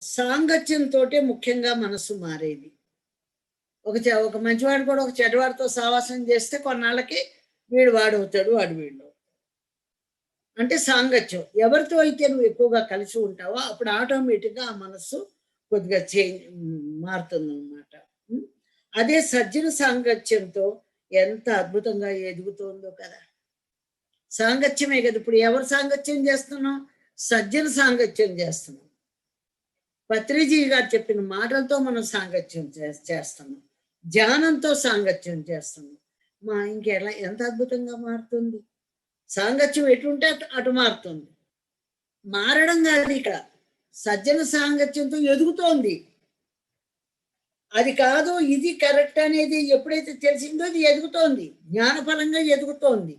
సాంగత్యంతో ముఖ్యంగా మనసు మారేది. ఒక మంచివాడు కూడా ఒక చెడ్డవాడితో సావాసం చేస్తే కొన్నాళ్ళకి వీడు వాడవుతాడు, వాడు వీడు. అంటే సాంగత్యం. ఎవరితో అయితే నువ్వు ఎక్కువగా కలిసి ఉంటావో అప్పుడు ఆటోమేటిక్‌గా ఆ మనస్సు కొద్దిగా మారుతుందనమాట. అదే సజ్జన సాంగత్యంతో ఎంత అద్భుతంగా ఎదుగుతోందో కదా! సాంగత్యమే కదా! ఇప్పుడు ఎవరు సాంగత్యం చేస్తున్నాం? సజ్జన సాంగత్యం చేస్తున్నాం. పత్రిజీ గారు చెప్పిన మాటలతో మనం సాంగత్యం చేస్తున్నాం. ధ్యానంతో సాంగత్యం చేస్తున్నాం. ఇంకెలా ఎంత అద్భుతంగా మారుతుంది. సాంగత్యం ఎటుంటే అటు మారుతుంది. మారడం కాదు ఇక్కడ. సజ్జన సాంగత్యంతో ఎదుగుతోంది. అది కాదు ఇది కరెక్ట్ అనేది ఎప్పుడైతే తెలిసిందో అది ఎదుగుతోంది. జ్ఞానపరంగా ఎదుగుతోంది.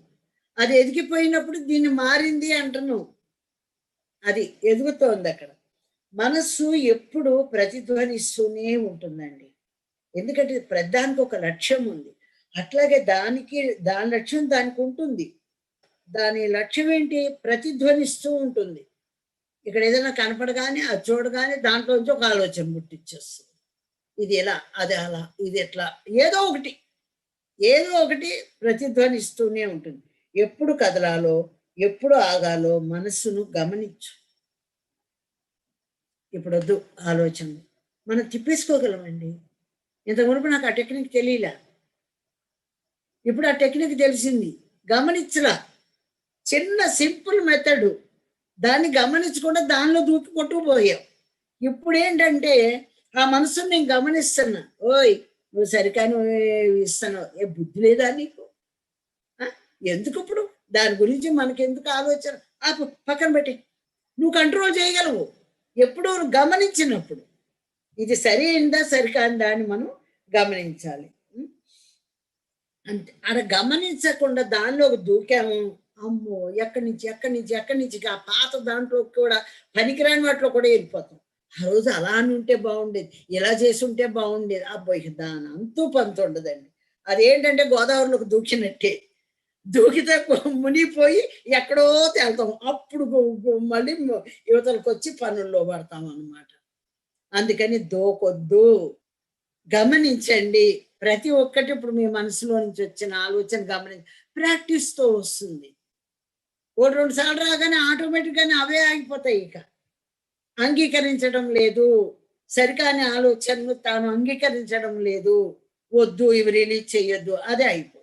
అది ఎదిగిపోయినప్పుడు దీన్ని మారింది అంటున్నాం. అది ఎదుగుతోంది అక్కడ. మనస్సు ఎప్పుడు ప్రతిధ్వనిస్తూనే ఉంటుందండి. ఎందుకంటే ప్రతిదానికి ఒక లక్ష్యం ఉంది. అట్లాగే దాని లక్ష్యం దానికి ఉంటుంది. దాని లక్ష్యం ఏంటి? ప్రతిధ్వనిస్తూ ఉంటుంది. ఇక్కడ ఏదైనా కనపడగానే అది చూడగానే దాంట్లోంచి ఒక ఆలోచన పుట్టించేస్తుంది. ఇది ఎలా, అది అలా, ఇది ఎట్లా, ఏదో ఒకటి ప్రతిధ్వనిస్తూనే ఉంటుంది. ఎప్పుడు కదలాలో, ఎప్పుడు ఆగాలో మనస్సును గమనించు. ఇప్పుడు వద్దు ఆలోచనలు. మనం తిప్పేసుకోగలమండి. ఇంతవరకు నాకు ఆ టెక్నిక్ తెలియలే. ఇప్పుడు ఆ టెక్నిక్ తెలిసింది. గమనించలా. చిన్న సింపుల్ మెథడు. దాన్ని గమనించకుండా దానిలో దూకి కొట్టుకుపోయాం. ఇప్పుడు ఏంటంటే ఆ మనసుని నేను గమనిస్తున్నా. ఓయ్ నువ్వు సరికాని ఇస్తున్నావు. బుద్ధి లేదా నీకు? ఎందుకు ఇప్పుడు దాని గురించి మనకెందుకు ఆలోచన? పక్కన పెట్టి నువ్వు కంట్రోల్ చేయగలవు ఎప్పుడు గమనించినప్పుడు. ఇది సరి అయిందా సరికాందా అని మనం గమనించాలి. అంటే అక్కడ గమనించకుండా దానిలోకి దూకాము. అమ్మో ఎక్కడి నుంచి ఆ పాత దాంట్లో కూడా పనికిరాని వాటిలో కూడా వెళ్ళిపోతాం. ఆ రోజు అలా అని ఉంటే బాగుండేది, ఇలా చేసి ఉంటే బాగుండేది. అబ్బాయి దాని అంతూ పంతు ఉండదండి. అదేంటంటే గోదావరిలోకి దూకినట్టే. దూకితే మునిగిపోయి ఎక్కడో తేలుతాం. అప్పుడు మళ్ళీ యువతలకు వచ్చి పనుల్లో పడతాం అన్నమాట. అందుకని దూకొద్దు, గమనించండి. ప్రతి ఒక్కటి ఇప్పుడు మీ మనసులో నుంచి వచ్చిన ఆలోచన ప్రాక్టీస్తో వస్తుంది. 2 సార్లు రాగానే ఆటోమేటిక్గానే అవే ఆగిపోతాయి. ఇక అంగీకరించడం లేదు, సరికాని ఆలోచనలు తాను అంగీకరించడం లేదు, వద్దు ఇవి రిలీజ్ చెయ్యొద్దు, అదే అయిపోతుంది.